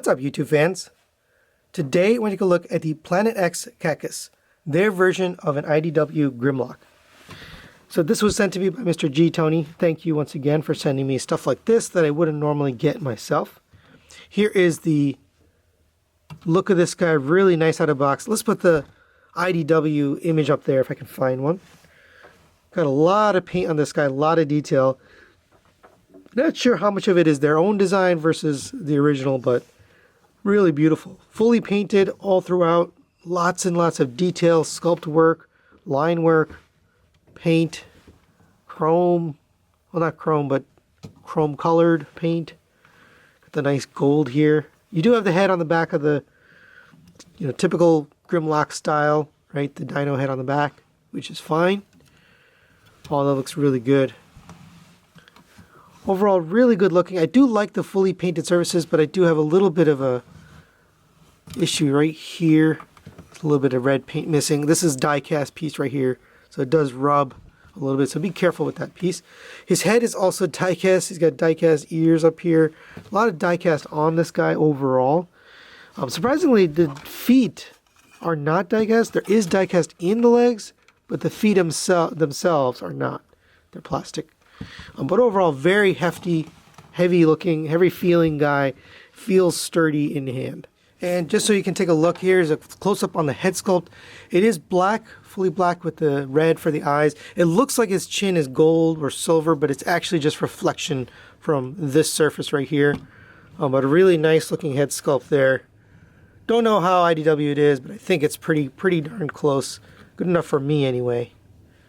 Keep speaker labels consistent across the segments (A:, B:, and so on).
A: What's up, YouTube fans? Today we're going to take a look at the Planet X Cacus, their version of an IDW Grimlock. So this was sent to me by Mr. G. Tony. Thank you once again for sending me stuff like this that I wouldn't normally get myself. Here is the look of this guy, really nice out of box. Let's put the IDW image up there if I can find one. Got a lot of paint on this guy, a lot of detail. Not sure how much of it is their own design versus the original, but really beautiful. Fully painted all throughout. Lots and lots of detail, sculpt work, line work, paint, chrome. Well, not chrome, but chrome colored paint. Got the nice gold here. You do have the head on the back of the, typical Grimlock style, right? The dino head on the back, which is fine. Oh, that looks really good. Overall, really good looking. I do like the fully painted surfaces, but I do have a little bit of a issue right here. A little bit of red paint missing. This is die cast piece right here, so it does rub a little bit, so be careful with that piece. His head is also die cast. He's got die cast ears up here. A lot of die cast on this guy overall. Surprisingly, the feet are not die cast. There is die cast in the legs, but the feet themselves are not. They're plastic. But overall, very hefty, heavy looking, heavy feeling guy. Feels sturdy in hand. And just so you can take a look, here's a close-up on the head sculpt. It is black, fully black with the red for the eyes. It looks like his chin is gold or silver, but it's actually just reflection from this surface right here. But a really nice looking head sculpt there. Don't know how IDW it is, but I think it's pretty darn close. Good enough for me anyway.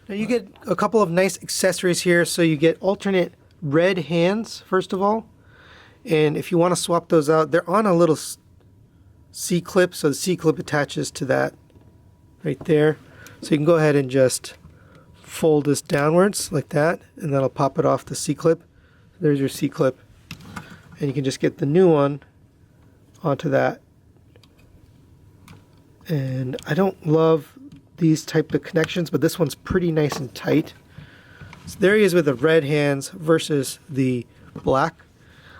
A: Now you get a couple of nice accessories here. So you get alternate red hands, first of all. And if you want to swap those out, they're on a little C-clip. So the C-clip attaches to that right there. So you can go ahead and just fold this downwards like that. And that'll pop it off the C-clip. There's your C-clip. And you can just get the new one onto that. And I don't love these type of connections, but this one's pretty nice and tight. So there he is with the red hands versus the black.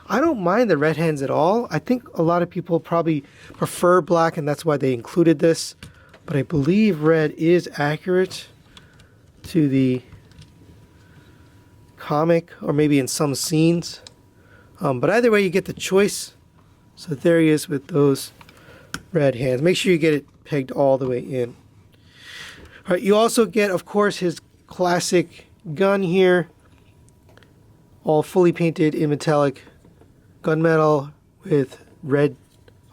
A: I don't mind the red hands at all. I think a lot of people probably prefer black, and that's why they included this. But I believe red is accurate to the comic, or maybe in some scenes. But either way, you get the choice. So there he is with those red hands. Make sure you get it pegged all the way in. All right, you also get, of course, his classic gun here, all fully painted in metallic gunmetal with red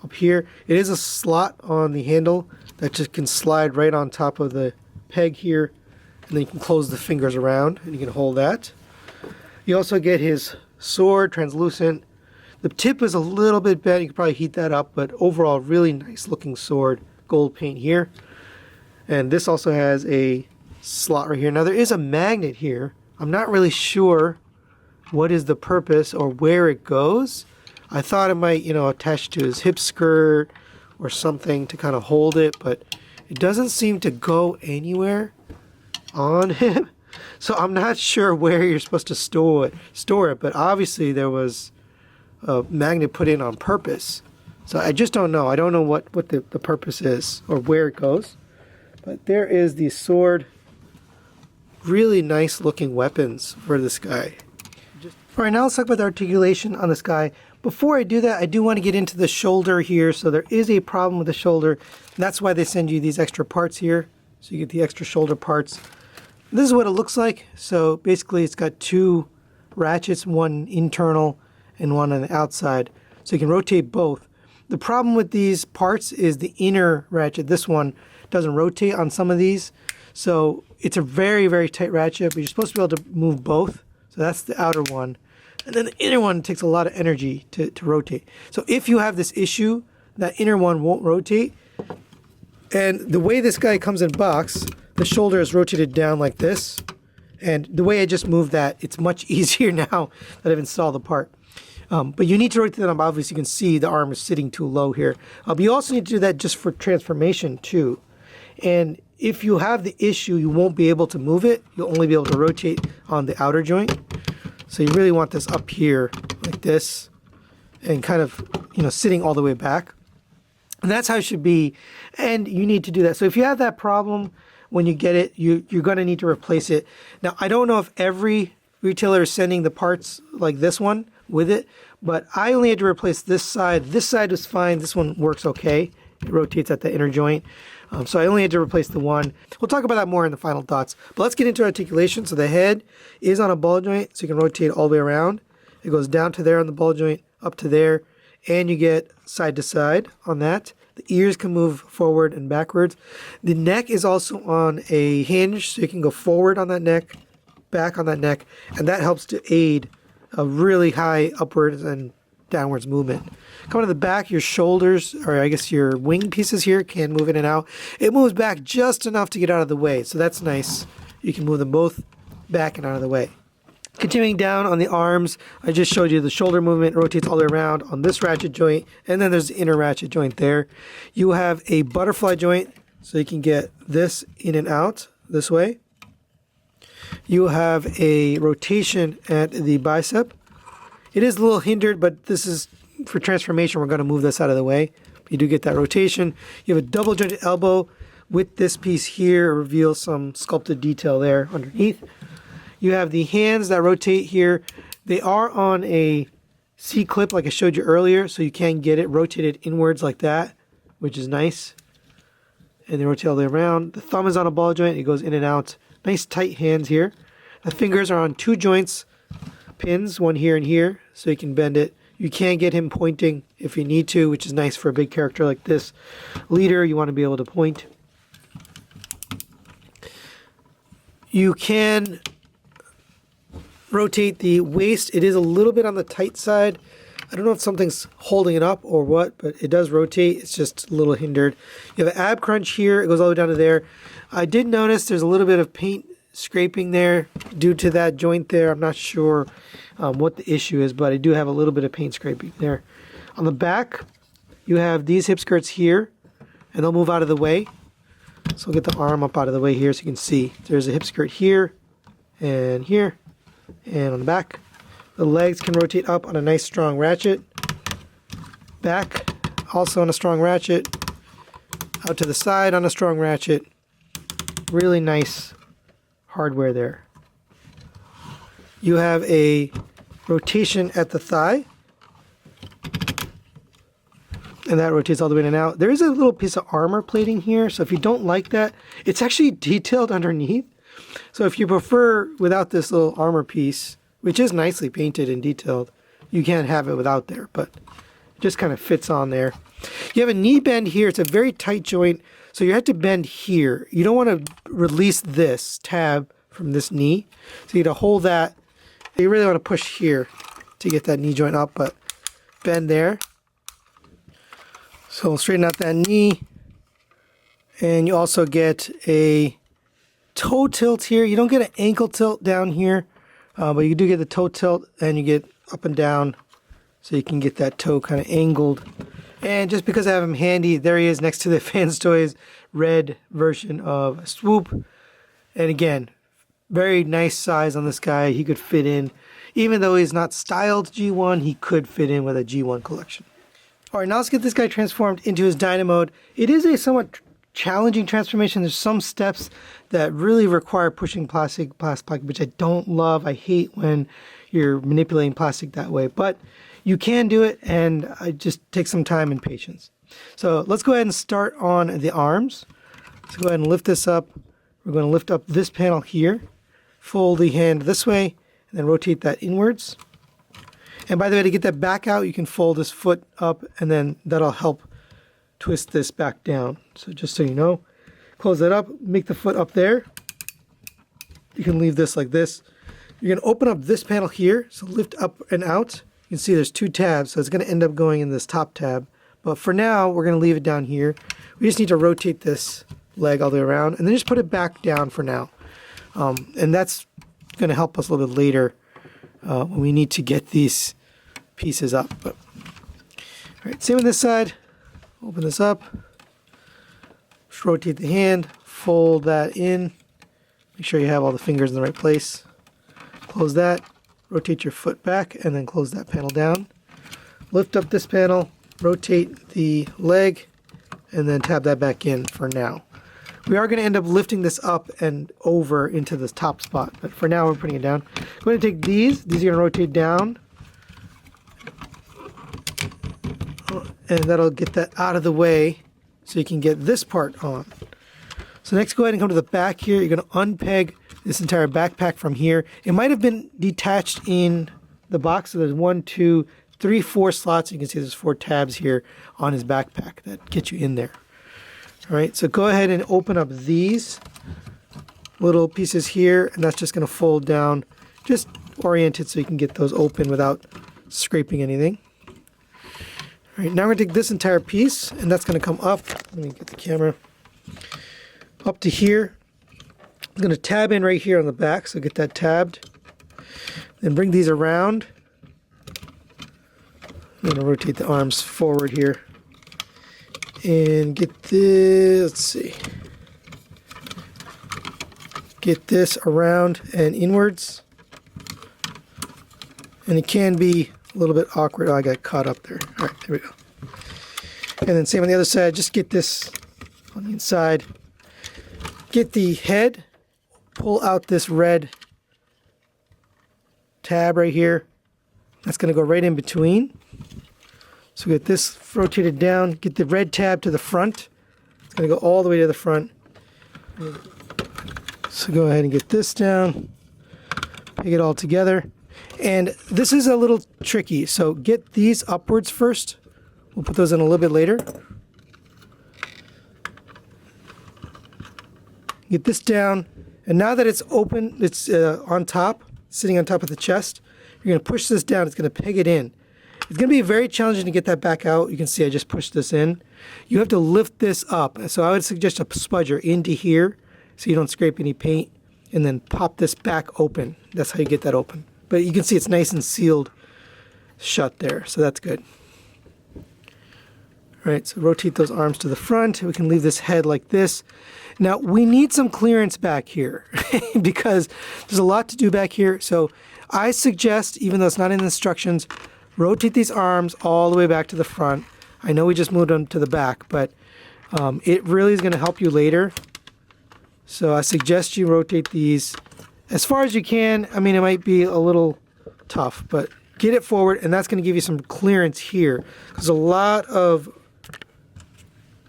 A: up here. It is a slot on the handle that just can slide right on top of the peg here, and then you can close the fingers around and you can hold that. You also get his sword, translucent. The tip is a little bit bent, you could probably heat that up, but overall really nice looking sword, gold paint here. And this also has a slot right here. Now there is a magnet here. I'm not really sure what is the purpose or where it goes. I thought it might, attach to his hip skirt or something to kind of hold it, but it doesn't seem to go anywhere on him. So I'm not sure where you're supposed to store it, but obviously there was a magnet put in on purpose. So I just don't know. I don't know what the purpose is or where it goes. But there is the sword. Really nice looking weapons for this guy. All right, now let's talk about the articulation on this guy. Before I do that, I do want to get into the shoulder here. So there is a problem with the shoulder. And that's why they send you these extra parts here. So you get the extra shoulder parts. This is what it looks like. So basically it's got two ratchets, one internal and one on the outside. So you can rotate both. The problem with these parts is the inner ratchet. This one doesn't rotate on some of these. So it's a very tight ratchet, but you're supposed to be able to move both. So that's the outer one. And then the inner one takes a lot of energy to rotate. So if you have this issue, that inner one won't rotate. And the way this guy comes in box, the shoulder is rotated down like this. And the way I just moved that, it's much easier now that I've installed the part. But you need to rotate them. Obviously, you can see the arm is sitting too low here. But you also need to do that just for transformation too. And if you have the issue, you won't be able to move it. You'll only be able to rotate on the outer joint. So you really want this up here like this. and kind of, sitting all the way back. And that's how it should be. And you need to do that. So if you have that problem when you get it, you're going to need to replace it. Now, I don't know if every retailer is sending the parts like this one with it, but I only had to replace this side. This side was fine. This one works okay. It rotates at the inner joint. So I only had to replace the one. We'll talk about that more in the final thoughts. But let's get into articulation. So the head is on a ball joint, so you can rotate all the way around. It goes down to there on the ball joint, up to there, and you get side to side on that. The ears can move forward and backwards. The neck is also on a hinge, so you can go forward on that neck, back on that neck, and that helps to aid a really high upwards and downwards movement. Coming to the back, your shoulders, or I guess your wing pieces here, can move in and out. It moves back just enough to get out of the way, so that's nice. You can move them both back and out of the way. Continuing down on the arms, I just showed you the shoulder movement rotates all the way around on this ratchet joint, and then there's the inner ratchet joint there. You have a butterfly joint, so you can get this in and out this way. You have a rotation at the bicep. It is a little hindered, but this is for transformation. We're going to move this out of the way. You do get that rotation. You have a double jointed elbow with this piece here. It reveals some sculpted detail there underneath. You have the hands that rotate here. They are on a C-clip like I showed you earlier, so you can get it rotated inwards like that, which is nice. And they rotate all the way around. The thumb is on a ball joint. It goes in and out. Nice tight hands here. The fingers are on two joints, pins, one here and here, so you can bend it. You can get him pointing if you need to, which is nice for a big character like this. Leader, you want to be able to point. You can rotate the waist. It is a little bit on the tight side. I don't know if something's holding it up or what, but it does rotate. It's just a little hindered. You have an ab crunch here. It goes all the way down to there. I did notice there's a little bit of paint scraping there due to that joint there. I'm not sure what the issue is, but I do have a little bit of paint scraping there. On the back, you have these hip skirts here, and they'll move out of the way. So I'll get the arm up out of the way here so you can see. There's a hip skirt here, and on the back. The legs can rotate up on a nice strong ratchet. Back, also on a strong ratchet. Out to the side on a strong ratchet. Really nice hardware there. You have a rotation at the thigh, and that rotates all the way in and out. There is a little piece of armor plating here, so if you don't like that, it's actually detailed underneath. So if you prefer without this little armor piece, which is nicely painted and detailed, you can have it without there, but it just kind of fits on there. You have a knee bend here. It's a very tight joint, so you have to bend here. You don't want to release this tab from this knee, so you got to hold that. You really want to push here to get that knee joint up, but bend there. So we'll straighten out that knee, and you also get a toe tilt here. You don't get an ankle tilt down here, but you do get the toe tilt, and you get up and down, so you can get that toe kind of angled. And just because I have him handy, there he is next to the Fans Toys red version of Swoop. And again, very nice size on this guy. He could fit in, even though he's not styled G1, he could fit in with a G1 collection. All right, now let's get this guy transformed into his Dyna mode. It is a somewhat challenging transformation. There's some steps that really require pushing plastic, which I don't love. I hate when you're manipulating plastic that way, but you can do it, and it just takes some time and patience. So let's go ahead and start on the arms. Let's go ahead and lift this up. We're going to lift up this panel here, fold the hand this way, and then rotate that inwards. And by the way, to get that back out, you can fold this foot up, and then that'll help twist this back down. So just so you know, close that up, make the foot up there. You can leave this like this. You're going to open up this panel here, so lift up and out. You can see there's two tabs, so it's going to end up going in this top tab. But for now, we're going to leave it down here. We just need to rotate this leg all the way around, and then just put it back down for now. And that's going to help us a little bit later when we need to get these pieces up. But, all right, same on this side. Open this up. Just rotate the hand. Fold that in. Make sure you have all the fingers in the right place. Close that. Rotate your foot back, and then close that panel down. lift up this panel, rotate the leg, and then tab that back in for now. We are going to end up lifting this up and over into this top spot, but for now we're putting it down. Go ahead and take these are going to rotate down, and that'll get that out of the way so you can get this part on. So next, go ahead and come to the back here. You're going to unpeg this entire backpack from here. It might have been detached in the box, so there's 1, 2, 3, 4 slots. You can see there's 4 tabs here on his backpack that get you in there. All right, so go ahead and open up these little pieces here, and that's just going to fold down, just oriented so you can get those open without scraping anything. All right, now we're going to take this entire piece, and that's going to come up. Let me get the camera up to here. I'm going to tab in right here on the back, so get that tabbed. Then bring these around. I'm going to rotate the arms forward here. And get this, let's see. Get this around and inwards. And it can be a little bit awkward. Oh, I got caught up there. All right, there we go. And then same on the other side. Just get this on the inside. Get the head. Pull out this red tab right here. That's going to go right in between. So get this rotated down, get the red tab to the front. It's going to go all the way to the front. So go ahead and get this down, peg it all together. And this is a little tricky, so get these upwards first. We'll put those in a little bit later. Get this down, and now that it's open, it's on top, sitting on top of the chest, you're going to push this down, it's going to peg it in. It's going to be very challenging to get that back out. You can see I just pushed this in. You have to lift this up. So I would suggest a spudger into here so you don't scrape any paint, and then pop this back open. That's how you get that open. But you can see it's nice and sealed shut there, so that's good. All right, so rotate those arms to the front. We can leave this head like this. Now, we need some clearance back here because there's a lot to do back here. So I suggest, even though it's not in the instructions, rotate these arms all the way back to the front. I know we just moved them to the back, but it really is going to help you later. So I suggest you rotate these as far as you can. I mean, it might be a little tough, but get it forward, and that's going to give you some clearance here. There's a lot of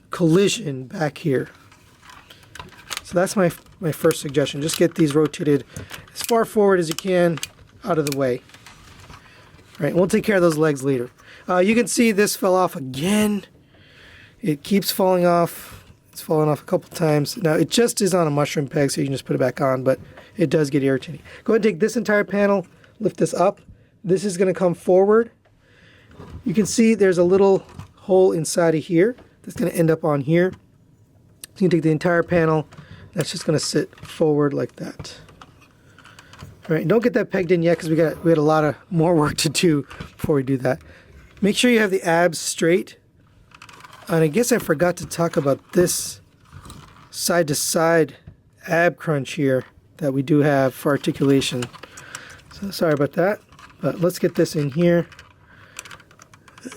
A: collision back here. So that's my first suggestion. Just get these rotated as far forward as you can out of the way. All right, we'll take care of those legs later. You can see this fell off again. It keeps falling off. It's fallen off a couple times. Now, it just is on a mushroom peg, so you can just put it back on, but it does get irritating. Go ahead and take this entire panel, lift this up. This is going to come forward. You can see there's a little hole inside of here that's going to end up on here. So you can take the entire panel. That's just going to sit forward like that. All right, don't get that pegged in yet because we had a lot of more work to do before we do that. Make sure you have the abs straight. And I guess I forgot to talk about this side-to-side ab crunch here that we do have for articulation. So sorry about that, but let's get this in here.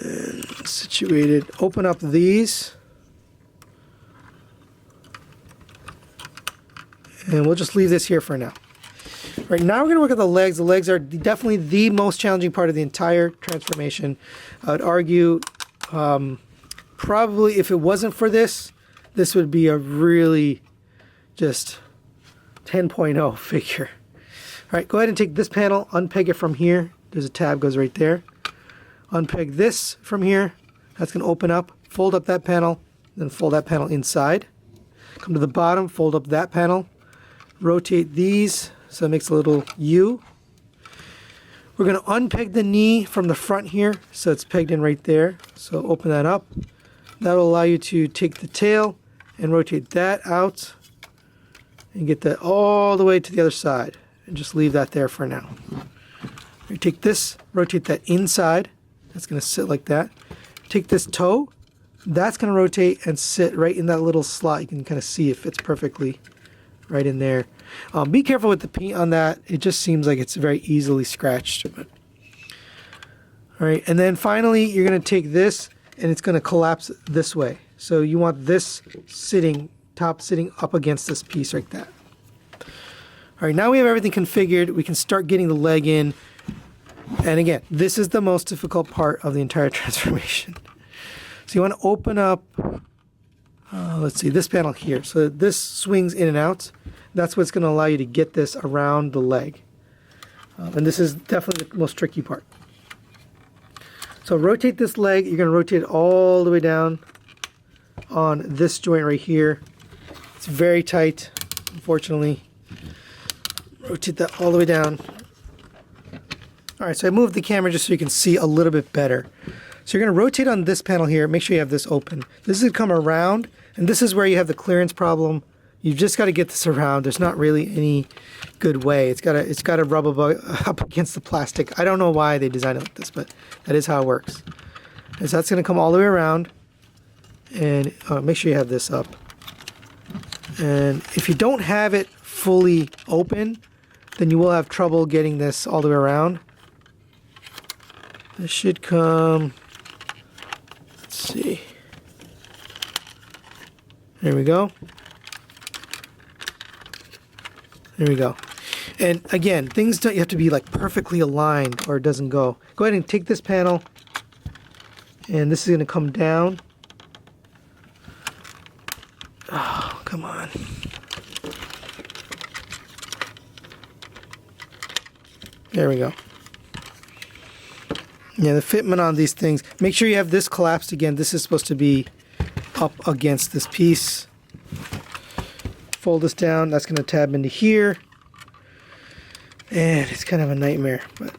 A: And situated. Open up these. And we'll just leave this here for now. Right, now we're going to look at the legs. The legs are definitely the most challenging part of the entire transformation. I would argue probably if it wasn't for this, this would be a really just 10.0 figure. All right, go ahead and take this panel, unpeg it from here. There's a tab, goes right there. Unpeg this from here. That's going to open up, fold up that panel, then fold that panel inside. Come to the bottom, fold up that panel. Rotate these so it makes a little U. We're going to unpeg the knee from the front here so it's pegged in right there. So open that up. That will allow you to take the tail and rotate that out and get that all the way to the other side and just leave that there for now. You take this, rotate that inside. That's going to sit like that. Take this toe. That's going to rotate and sit right in that little slot. You can kind of see it fits perfectly right in there. Be careful with the paint on that. It just seems like it's very easily scratched. But All right, and then finally you're going to take this and it's going to collapse this way. So you want this top sitting up against this piece like that. All right, now we have everything configured. We can start getting the leg in. And again, this is the most difficult part of the entire transformation. So you want to open up, let's see, this panel here. So this swings in and out. That's what's going to allow you to get this around the leg. And this is definitely the most tricky part. So rotate this leg. You're going to rotate it all the way down on this joint right here. It's very tight, unfortunately. Rotate that all the way down. All right, so I moved the camera just so you can see a little bit better. So you're going to rotate on this panel here. Make sure you have this open. This is going to come around, and this is where you have the clearance problem. You've just got to get this around. There's not really any good way. It's got to rub up against the plastic. I don't know why they designed it like this, but that is how it works. And so that's going to come all the way around, and make sure you have this up. And if you don't have it fully open, then you will have trouble getting this all the way around. This should come, let's see. There we go. There we go. And again, things don't, you have to be like perfectly aligned or it doesn't go. Go ahead and take this panel and this is going to come down. Oh, come on. There we go. Yeah, the fitment on these things. Make sure you have this collapsed again. This is supposed to be up against this piece. Fold this down. That's going to tab into here. And it's kind of a nightmare, but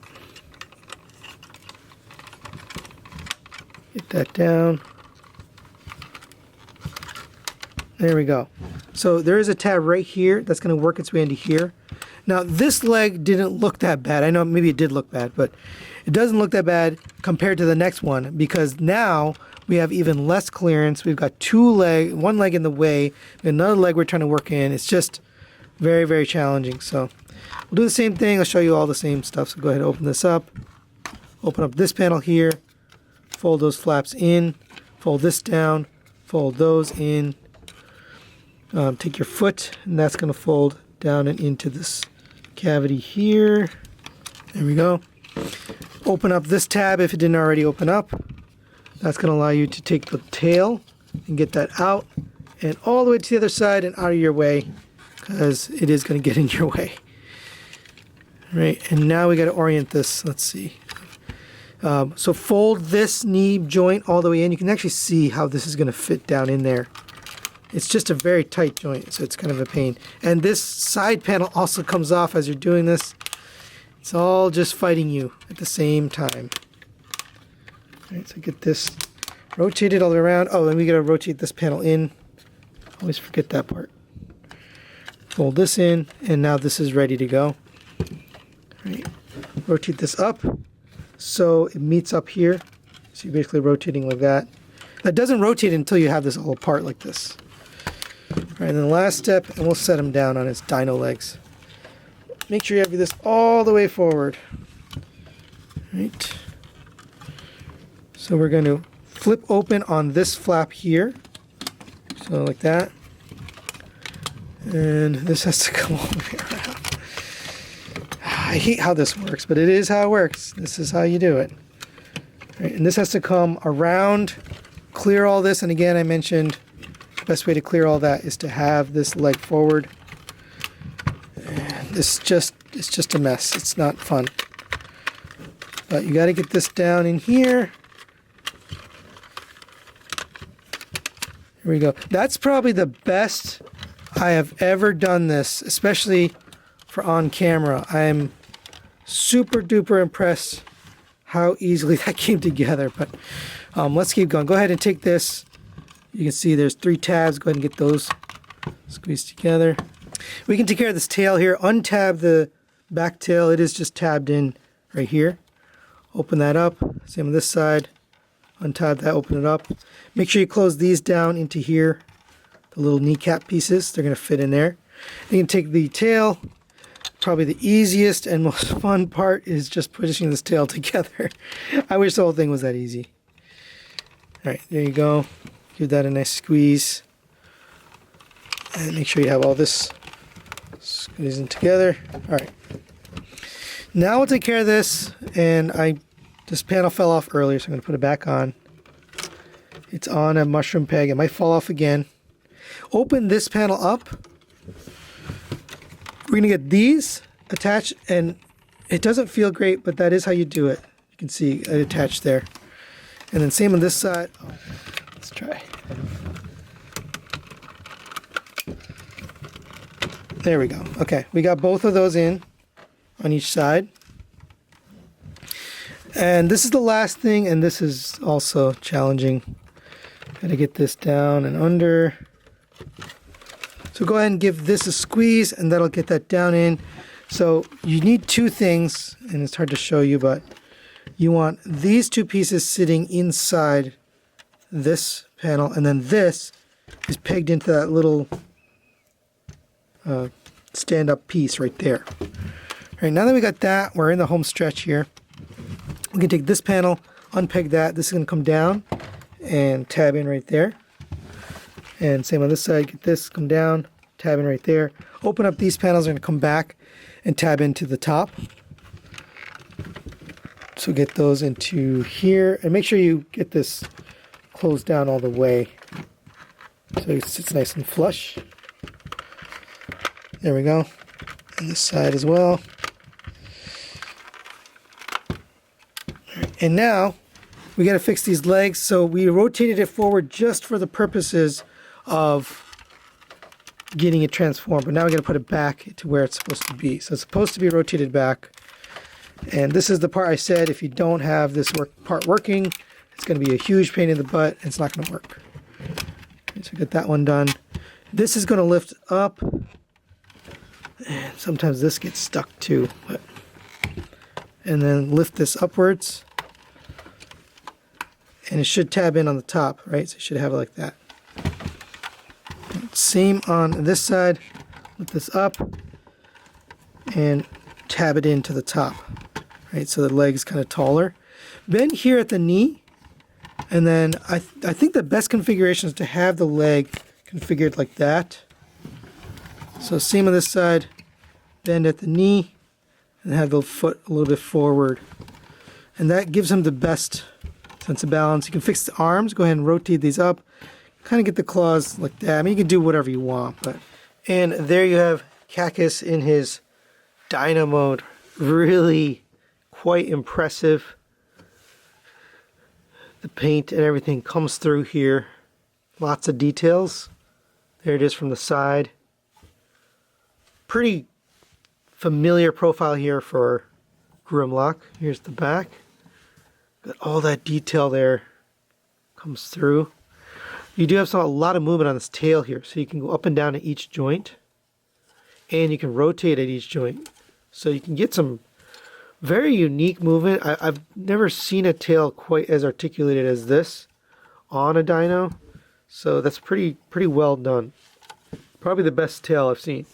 A: get that down. There we go. So there is a tab right here that's going to work its way into here. Now this leg didn't look that bad. I know maybe it did look bad, but it doesn't look that bad compared to the next one because now we have even less clearance. We've got one leg in the way, another leg we're trying to work in. It's just very, very challenging. So we'll do the same thing. I'll show you all the same stuff. So go ahead and open this up. Open up this panel here. Fold those flaps in. Fold this down. Fold those in. Take your foot, and that's going to fold down and into this cavity here. There we go. Open up this tab if it didn't already open up. That's going to allow you to take the tail and get that out and all the way to the other side and out of your way because it is going to get in your way. All right, and now we got to orient this. Let's see. So fold this knee joint all the way in. You can actually see how this is going to fit down in there. It's just a very tight joint, so it's kind of a pain. And this side panel also comes off as you're doing this. It's all just fighting you at the same time. All right, so get this rotated all the way around. Oh, and we got to rotate this panel in. Always forget that part. Fold this in, and now this is ready to go. All right, rotate this up so it meets up here. So you're basically rotating like that. That doesn't rotate until you have this all apart like this. All right, and then the last step, and we'll set him down on his dino legs. Make sure you have this all the way forward. All right. So we're going to flip open on this flap here. So like that. And this has to come all the way around. I hate how this works, but it is how it works. This is how you do it. All right, and this has to come around, clear all this. And again, I mentioned the best way to clear all that is to have this leg forward. And it's just a mess. It's not fun. But you got to get this down in here. Here we go. That's probably the best I have ever done this, especially for on camera. I'm super duper impressed how easily that came together. But let's keep going. Go ahead and take this. You can see there's 3 tabs. Go ahead and get those squeezed together. We can take care of this tail here. Untab the back tail. It is just tabbed in right here. Open that up. Same on this side. Untab that, open it up. Make sure you close these down into here. The little kneecap pieces, they're going to fit in there. You can take the tail, probably the easiest and most fun part is just pushing this tail together. I wish the whole thing was that easy. Alright, there you go. Give that a nice squeeze. And make sure you have all this squeezing together. Alright. Now we'll take care of this, and this panel fell off earlier, so I'm going to put it back on. It's on a mushroom peg. It might fall off again. Open this panel up. We're going to get these attached, and it doesn't feel great, but that is how you do it. You can see it attached there. And then same on this side. Let's try. There we go. Okay, we got both of those in on each side. And this is the last thing, and this is also challenging. Gotta get this down and under. So go ahead and give this a squeeze, and that'll get that down in. So you need two things, and it's hard to show you, but you want these two pieces sitting inside this panel, and then this is pegged into that little stand-up piece right there. All right, now that we got that, we're in the home stretch here. We can take this panel, unpeg that. This is going to come down and tab in right there. And same on this side, get this, come down, tab in right there. Open up these panels, are going to come back and tab into the top. So get those into here, and make sure you get this closed down all the way so it sits nice and flush. There we go. And this side as well. And now we got to fix these legs. So we rotated it forward just for the purposes of getting it transformed, but now we got to put it back to where it's supposed to be. So it's supposed to be rotated back. And this is the part I said, if you don't have this part working, it's going to be a huge pain in the butt, and it's not going to work. Okay, so get that one done. This is going to lift up. And sometimes this gets stuck too. And then lift this upwards. And it should tab in on the top, right? So you should have it like that. Same on this side. Lift this up and tab it into the top, right? So the leg is kind of taller. Bend here at the knee, and then I think the best configuration is to have the leg configured like that. So same on this side, bend at the knee, and have the foot a little bit forward. And that gives him the best sense of balance. You can fix the arms, go ahead and rotate these up, kind of get the claws like that. I mean, you can do whatever you want, but. And there you have Cacus in his dyno mode. Really quite impressive. The paint and everything comes through here. Lots of details. There it is from the side. Pretty familiar profile here for Grimlock. Here's the back. Got all that detail there. Comes through. You do have a lot of movement on this tail here, so you can go up and down at each joint, and you can rotate at each joint. So you can get some very unique movement. I've never seen a tail quite as articulated as this on a dyno, so that's pretty well done. Probably the best tail I've seen.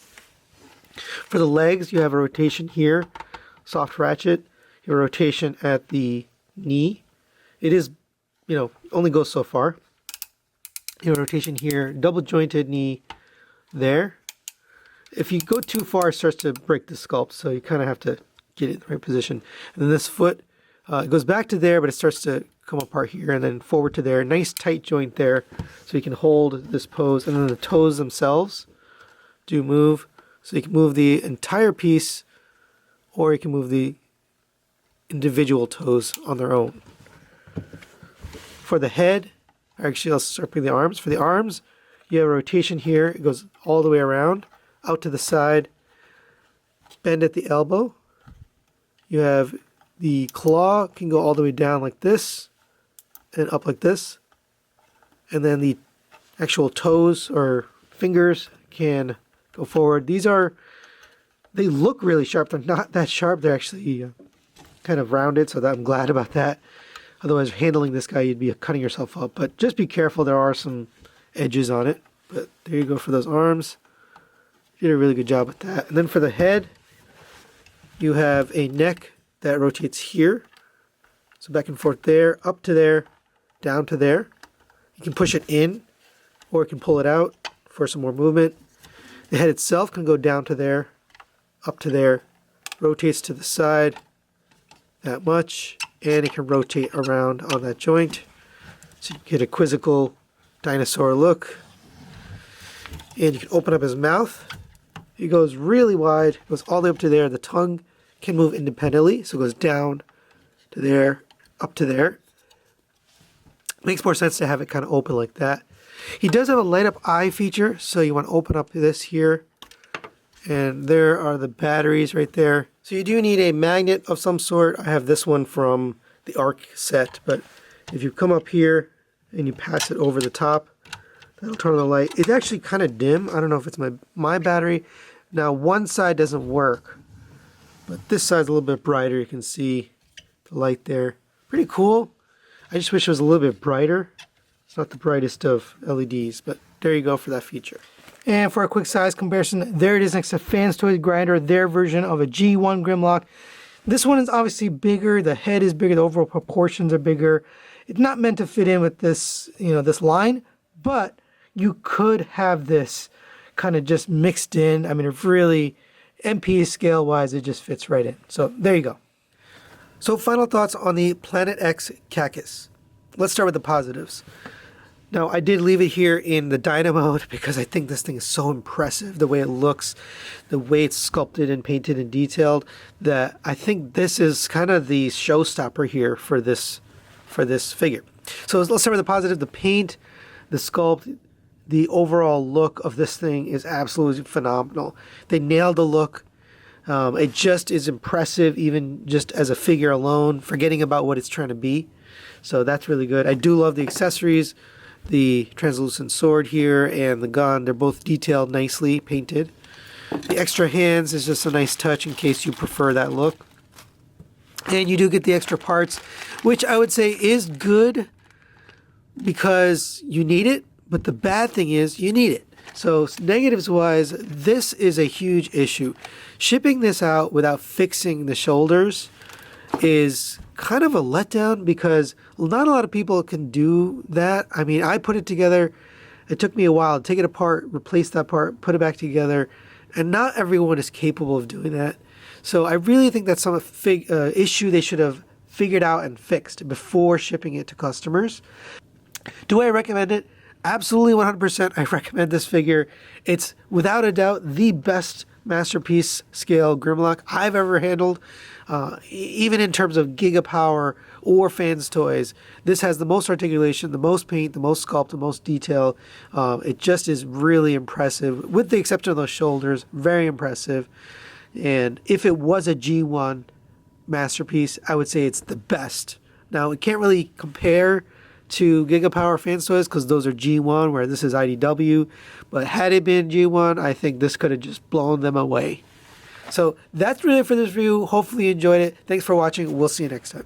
A: For the legs, you have a rotation here, soft ratchet. You have a rotation at the knee. It is, only goes so far. You have a rotation here, double jointed knee there. If you go too far, it starts to break the sculpt, so you kind of have to get it in the right position. And then this foot, it goes back to there, but it starts to come apart here, and then forward to there. Nice tight joint there, so you can hold this pose. And then the toes themselves do move, so you can move the entire piece, or you can move the individual toes on their own. For the head, actually I'll start with the arms. For the arms, you have a rotation here. It goes all the way around, out to the side, bend at the elbow. You have the claw can go all the way down like this and up like this. And then the actual toes or fingers can go forward. They look really sharp. They're not that sharp. They're actually kind of rounded, so I'm glad about that. Otherwise, handling this guy, you'd be cutting yourself up. But just be careful. There are some edges on it. But there you go for those arms. You did a really good job with that. And then for the head, You have a neck that rotates here. So back and forth there, up to there, down to there. You can push it in, or you can pull it out for some more movement. The head itself can go down to there, up to there, rotates to the side, that much, and it can rotate around on that joint. So you get a quizzical dinosaur look. And you can open up his mouth. It goes really wide, goes all the way up to there. The tongue can move independently, so it goes down to there, up to there. Makes more sense to have it kind of open like that. He does have a light up eye feature, so you want to open up this here. And there are the batteries right there. So you do need a magnet of some sort. I have this one from the ARC set, but if you come up here and you pass it over the top, that'll turn on the light. It's actually kind of dim. I don't know if it's my battery. Now one side doesn't work, but this side's a little bit brighter. You can see the light there. Pretty cool. I just wish it was a little bit brighter. It's not the brightest of LEDs, but there you go for that feature. And for a quick size comparison, there it is next to Fans Toys Grinder, their version of a G1 Grimlock. This one is obviously bigger. The head is bigger. The overall proportions are bigger. It's not meant to fit in with this, this line, but you could have this kind of just mixed in. I mean, it really, MP scale wise, it just fits right in. So there you go. So final thoughts on the Planet X Cacus. Let's start with the positives. Now, I did leave it here in the dyno mode because I think this thing is so impressive, the way it looks, the way it's sculpted and painted and detailed, that I think this is kind of the showstopper here for this figure. So let's start with the positive. The paint, the sculpt, the overall look of this thing is absolutely phenomenal. They nailed the look. It just is impressive, even just as a figure alone, forgetting about what it's trying to be. So that's really good. I do love the accessories, the translucent sword here and the gun. They're both detailed nicely, painted. The extra hands is just a nice touch in case you prefer that look. And you do get the extra parts, which I would say is good because you need it, but the bad thing is you need it. So negatives wise, this is a huge issue. Shipping this out without fixing the shoulders is kind of a letdown because not a lot of people can do that. I mean, I put it together. It took me a while to take it apart, replace that part, put it back together, and not everyone is capable of doing that. So I really think that's some issue they should have figured out and fixed before shipping it to customers. Do I recommend it? Absolutely 100%. I recommend this figure. It's without a doubt the best masterpiece scale Grimlock I've ever handled. Even in terms of gigapower or Fans Toys, this has the most articulation, the most paint, the most sculpt, the most detail. It just is really impressive, with the exception of those shoulders. Very impressive. And if it was a G1 masterpiece, I would say it's the best. Now, it can't really compare to Gigapower Fans Toys because those are G1, where this is IDW. But had it been G1, I think this could have just blown them away. So that's really it for this review. Hopefully you enjoyed it. Thanks for watching. We'll see you next time.